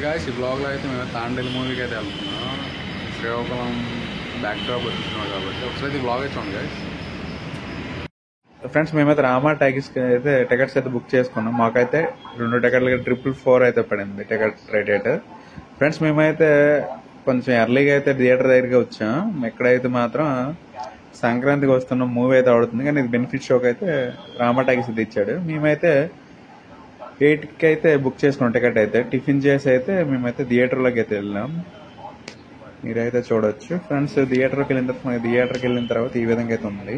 Guys ఈ బ్లాగ్లో అయితే మేము తాండేల్ మూవీకి అయితే వెళ్తున్నాం. శ్రీకాకుళం బ్యాక్ డ్రాప్ వచ్చినాం కాబట్టి ఒకసారి ఈ బ్లాగ్ అయితే చూడండి గాయ్స్. ఫ్రెండ్స్ మేమైతే రామా టాకీస్కి అయితే టికెట్స్ అయితే బుక్ చేసుకున్నాం. మాకైతే 2 టికెట్లకి 444 అయితే పడింది టికెట్ రేట్. ఫ్రెండ్స్ మేమైతే కొంచెం ఎర్లీగా అయితే థియేటర్ దగ్గరికి వచ్చాం. ఇక్కడైతే మాత్రం సంక్రాంతికి వస్తున్న మూవీ అయితే ఆడుతుంది, కానీ ఇది బెనిఫిట్ షోకి అయితే రామా టాకీస్ అయితే ఇచ్చాడు. మేమైతే 8కి అయితే బుక్ చేసుకున్నాం టికెట్ అయితే. టిఫిన్ చేసి అయితే మేమైతే థియేటర్లోకి అయితే వెళ్ళాం. మీరైతే చూడొచ్చు ఫ్రెండ్స్. థియేటర్కి వెళ్ళిన తర్వాత ఈ విధంగా అయితే ఉంది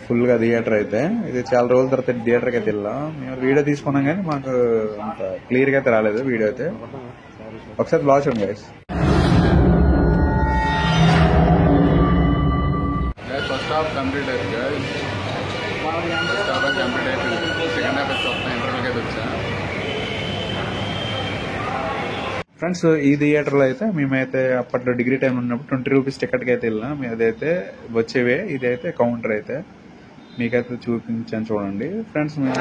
ఫుల్గా థియేటర్ అయితే. ఇది చాలా రోజుల తర్వాత థియేటర్కి అయితే వెళ్ళాం. మేము వీడియో తీసుకున్నాం కానీ మాకు అంత క్లియర్గా అయితే రాలేదు వీడియో అయితే. ఒకసారి బ్లాగ్ చూడండి గైస్. ఫస్ట్ హాఫ్ కంప్లీట్ అయింది గైస్. ఫస్ట్ హాఫ్ కంప్లీట్ అయిపోయింది. సెకండ్ హాఫ్ అయితే వస్తాం. ఇంటర్వ్యూకి అయితే వచ్చా ఫ్రెండ్స్. ఈ థియేటర్లో అయితే మేమైతే అప్పట్లో డిగ్రీ టైం ఉన్నప్పుడు 20 రూపీస్ టికెట్కి అయితే వెళ్ళాం. అదైతే వచ్చేవే. ఇదైతే కౌంటర్ అయితే మీకైతే చూపించాను చూడండి ఫ్రెండ్స్. మేము